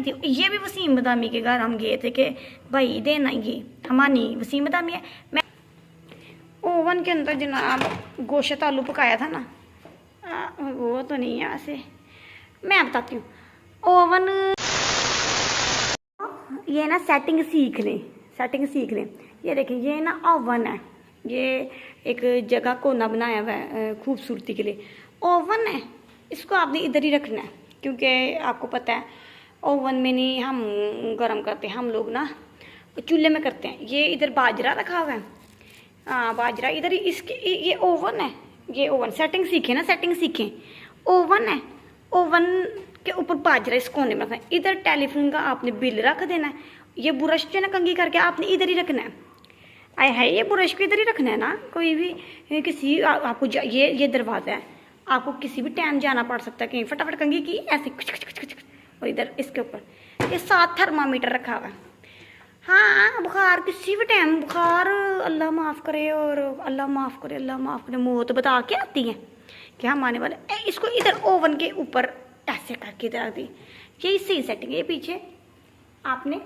थी। ये भी वसीम बदामी के घर हम गए थे कि भाई देना, ये हमारी वसीम बदामी है। मैं ओवन के अंदर जनाब गोश्त आलू पकाया था ना, वो तो नहीं है वैसे, मैं बताती हूँ। ओवन ये ना सेटिंग सीख लें, सेटिंग सीख लें। ये देखिए ये ना ओवन है, ये एक जगह कोना बनाया हुआ है खूबसूरती के लिए। ओवन है, इसको आपने इधर ही रखना है, क्योंकि आपको पता है ओवन में नहीं हम गर्म करते, हम लोग ना चूल्हे में करते हैं। ये इधर बाजरा रखा हुआ है, हाँ बाजरा इधर ही, इसके ये ओवन है। ये ओवन सेटिंग सीखें ना, सेटिंग सीखें। ओवन है, ओवन के ऊपर बाजरा इस कोने में रखना है। इधर टेलीफोन का आपने बिल रख देना है। ये ब्रश जो है ना कंघी करके आपने इधर ही रखना है। आए है, ये ब्रश को इधर ही रखना है ना। कोई भी किसी आपको ये दरवाज़ा है, आपको किसी भी टाइम जाना पड़ सकता है कहीं, फटाफट कंघी की ऐसे और इधर इसके ऊपर ये 7 थर्मामीटर रखा हुआ है। हाँ बुखार किसी भी टाइम बुखार, अल्लाह माफ़ करे और अल्लाह माफ़ करे, अल्लाह माफ़ करे, मौत बता के आती है कि हम आने वाले। इसको इधर ओवन के ऊपर ऐसे करके इधर रख दी। यही सही सेटिंग है। पीछे आपने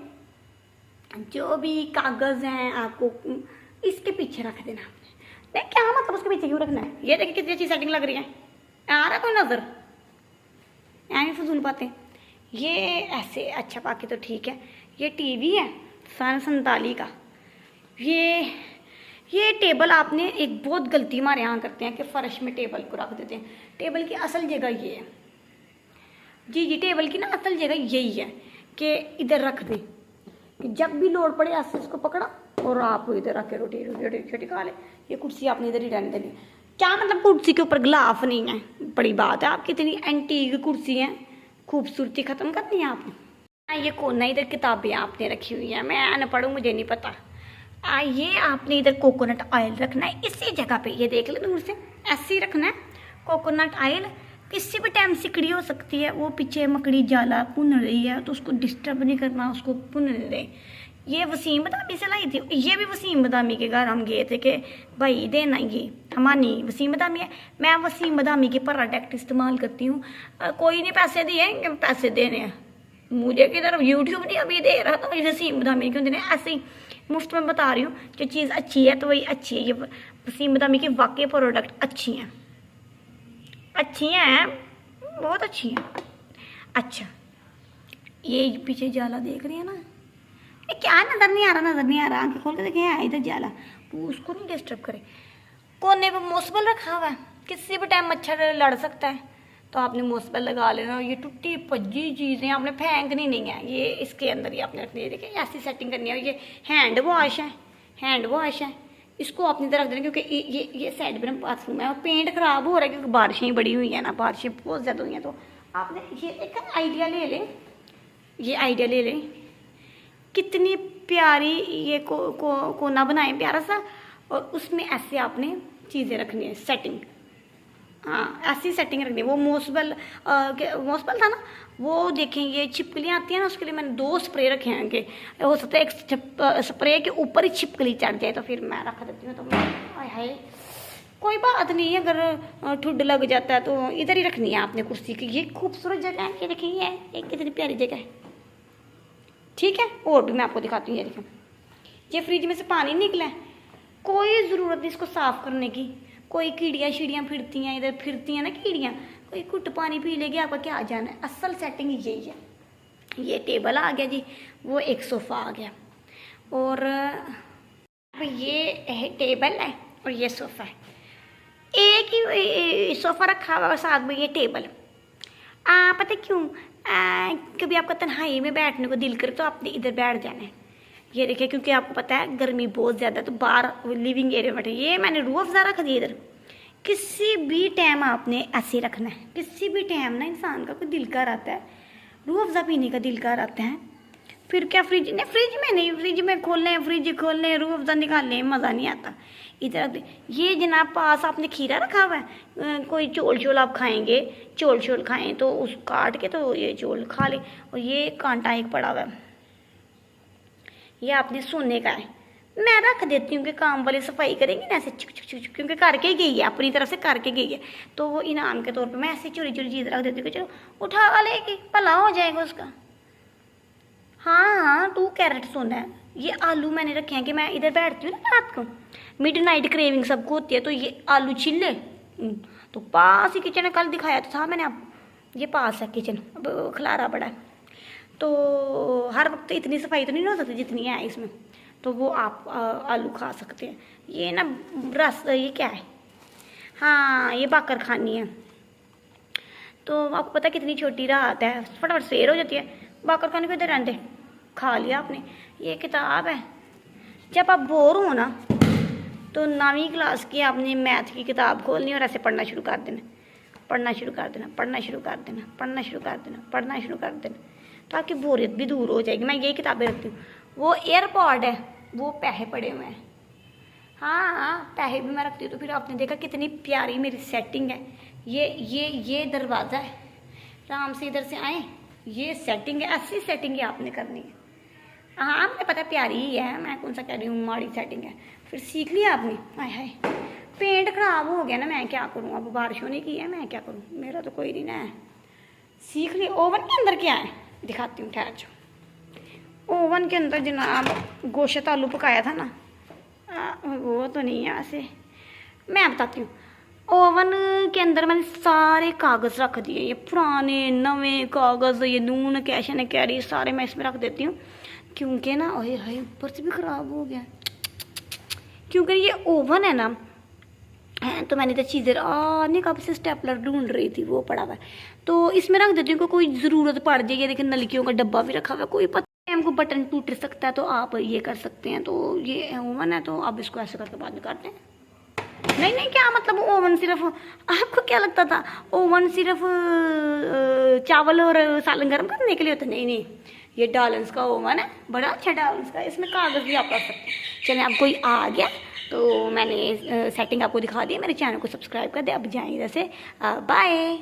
जो भी कागज़ हैं आपको इसके पीछे रख देना। नहीं क्या मतलब उसके पीछे क्यों रखना है? ये देखिए कितनी अच्छी सेटिंग लग रही है, आ रहा कोई नज़र? ऐसे फजूल बातें। ये ऐसे अच्छा, बाकी तो ठीक है। ये टीवी है सन 47 का। ये टेबल आपने एक बहुत गलती हमारे यहाँ करते हैं कि फ़र्श में टेबल को रख देते हैं। टेबल की असल जगह ये है जी, टेबल की ना असल जगह यही है कि इधर रख दें, कि जब भी लोड पड़े ऐसे इसको पकड़ा और आप इधर रख के रोटी छोटी खा ले। ये कुर्सी आपने इधर ही रहने देनी। क्या मतलब कुर्सी के ऊपर गिलाफ नहीं है? बड़ी बात है, आपकी इतनी एंटीक कुर्सी है, खूबसूरती ख़त्म करनी है आपने। ये कोना इधर किताबें आपने रखी हुई हैं, मैं अनपढ़ हूँ मुझे नहीं पता। ये आपने इधर कोकोनट ऑयल रखना है इसी जगह पे, ये देख लो दूर से ऐसे ही रखना है। कोकोनट ऑयल किसी भी टाइम सिकड़ी हो सकती है, वो पीछे मकड़ी जाला भुन रही है तो उसको डिस्टर्ब नहीं करना, उसको भुन दे। ये वसीम बदामी से लाई थी। ये भी वसीम बदामी के घर हम गए थे कि भाई देना, ये हमारी वसीम बदामी है। मैं वसीम बदामी के प्रोडक्ट इस्तेमाल करती हूँ। कोई नहीं पैसे दिए, पैसे देने हैं मुझे किधर, यूट्यूब नहीं अभी दे रहा, तो वसीम बदामी क्यों देने? ऐसे ही मुफ्त में बता रही हूँ। जो चीज़ अच्छी है तो वही अच्छी है। ये वसीम बदामी की वाकई प्रोडक्ट अच्छी हैं, अच्छी हैं, बहुत अच्छी हैं। अच्छा ये पीछे जाला देख रही है ना, ये क्या नज़र नहीं आ रहा, नज़र नहीं आ रहा, आंखें खोल के देखें है इधर जाला, वो उसको नहीं डिस्टर्ब करे। कोने पर मोसबल रखा हुआ है, किसी भी टाइम मच्छर लड़ सकता है तो आपने मोसबल लगा लेना। ये टूटी भज्जी चीज़ें आपने फेंकनी नहीं है, ये इसके अंदर ही आपने रखनी है। देखिए ऐसी सेटिंग करनी है। ये हैंड वॉश है, हैंड वॉश है, इसको आपने इधर रख देना, क्योंकि ये साइड पर बाथरूम है और पेंट ख़राब हो रहा है क्योंकि बारिशें बड़ी हुई हैं ना, बारिशें बहुत ज़्यादा हुई हैं। तो आपने ये एक आइडिया ले लें, ये आइडिया ले लें, कितनी प्यारी ये कोना बनाए प्यारा सा, और उसमें ऐसे आपने चीज़ें रखनी है सेटिंग। हाँ ऐसी सेटिंग रखनी है। वो मोसबल था ना, वो देखें ये छिपकलियाँ आती हैं ना, उसके लिए मैंने 2 स्प्रे रखे हैं कि हो सकता है एक स्प्रे के ऊपर ही छिपकली चढ़ जाए, तो फिर मैं रख देती हूँ। तो हाय हाय कोई बात नहीं, अगर ठुड लग जाता है तो इधर ही रखनी है आपने कुर्सी की। ये खूबसूरत जगह है, ये देखिए ये कितनी प्यारी जगह है, ठीक है। और भी मैं आपको दिखाती हूँ। ये देखो ये फ्रिज में से पानी निकला है, कोई ज़रूरत नहीं इसको साफ़ करने की। कोई कीड़ियाँ शीड़ियाँ फिरती हैं, इधर फिरती हैं ना कीड़ियाँ, कोई घुट पानी पी लेगी, आपका क्या आ जाना है। असल सेटिंग यही है। ये टेबल आ गया जी, वो एक सोफ़ा आ गया, और ये टेबल है और ये सोफ़ा है, एक ही सोफ़ा रखा हुआ और साथ में ये टेबल। पता क्यों? कभी आपका तन्हाई में बैठने को दिल करे तो आपने इधर बैठ जाना है। ये देखिए क्योंकि आपको पता है गर्मी बहुत ज़्यादा, तो बाहर लिविंग एरिया में बैठे। ये मैंने रूह अफ़ज़ा रख दिया इधर। किसी भी टाइम आपने ऐसे रखना है। किसी भी टाइम ना इंसान का कोई दिल कर आता है, रूह अफ़ज़ा पीने का दिल कर आता है, फिर क्या फ्रिज में नहीं, फ्रिज में खोलने रूह अफ़ज़ा निकालने मज़ा नहीं आता। इधर ये जनाब पास आपने खीरा रखा हुआ है, कोई चोल आप खाएंगे, चोल खाएं तो उस काट के तो ये चोल खा ले। और ये कांटा एक पड़ा हुआ है, ये आपने सोने का है। मैं रख देती हूँ कि काम वाली सफाई करेंगे ना ऐसे चुक क्योंकि करके गई है, अपनी तरफ से करके गई है, तो वो इनाम के तौर पे मैं ऐसे चोरी चीज़ रख देती हूँ कि चलो उठा लेगी, भला हो जाएगा उसका। हाँ हाँ 2 कैरेट सोना है। ये आलू मैंने रखे हैं कि मैं इधर बैठती हूँ ना रात को, मिड नाइट क्रेविंग सबको होती है, तो ये आलू छिले तो पास ही किचन है, कल दिखाया तो था मैंने आपको, ये पास है किचन, अब खलारा पड़ा है। तो हर वक्त इतनी सफाई तो नहीं हो सकती जितनी है इसमें, तो वो आप आलू खा सकते हैं। ये ना रस, ये क्या है, हाँ ये बाकर खानी है। तो आपको पता है कितनी छोटी रात है, फटाफट सवेर हो जाती है, बाकर खाने को इधर रहते, खा लिया आपने। ये किताब है, जब आप बोर हो ना तो 9वीं क्लास की आपने मैथ की किताब खोलनी और ऐसे पढ़ना शुरू कर देना, पढ़ना शुरू कर देना, पढ़ना शुरू कर देना, पढ़ना शुरू कर देना, पढ़ना शुरू कर देना, तो आपकी बोरियत भी दूर हो जाएगी। मैं यही किताबें रखती हूँ। वो एयरपॉड है, वो पैसे पड़े हुए हैं, हाँ पैसे भी मैं रखती हूँ। तो फिर आपने देखा कितनी प्यारी मेरी सेटिंग है। ये दरवाज़ा है, आराम से इधर से आए, ये सेटिंग है, ऐसी सेटिंग है आपने करनी है। हाँ मुझे पता प्यारी ही है, मैं कौन सा कह रही हूँ माड़ी सेटिंग है। फिर सीख लिया आपने, हाय हाय पेंट खराब हो गया ना, मैं क्या करूँ, अब बारिश होने की है, मैं क्या करूँ, मेरा तो कोई नहीं ना है। सीख लिया। ओवन के अंदर क्या है दिखाती हूँ, ठहर जाओ। ओवन के अंदर जनाब गोश्त आलू पकाया था ना, वो तो नहीं है वैसे, मैं बताती हूँ। ओवन के अंदर मैंने सारे कागज़ रख दिए, ये पुराने नवे कागज़, ये नून कैशन कैरी सारे मैं इसमें रख देती हूँ, क्योंकि ना ओए हाय ऊपर से भी ख़राब हो गया, क्योंकि ये ओवन है ना है। तो मैंने तो चीज़ें नहीं, कब से स्टेपलर ढूंढ रही थी, वो पड़ा हुआ है, तो इसमें रख देती हूँ। कोई ज़रूरत पड़ जाएगी, देखिए नलकियों का डब्बा भी रखा हुआ है, कोई पता नहीं हमको बटन टूट सकता है, तो आप ये कर सकते हैं। तो ये ओवन है, तो आप इसको ऐसे करके बाद में करते हैं। नहीं नहीं क्या मतलब, ओवन सिर्फ, आपको क्या लगता था ओवन सिर्फ चावल और सालन गर्म करने के लिए होता? नहीं नहीं, ये डालन्स का ओवन है, बड़ा अच्छा डालन्स का, इसमें कागज़ भी आप कर सकते हैं। चलें, आप कोई आ गया तो मैंने सेटिंग आपको दिखा दी, मेरे चैनल को सब्सक्राइब कर दे। अब जाएं इधर से, बाय।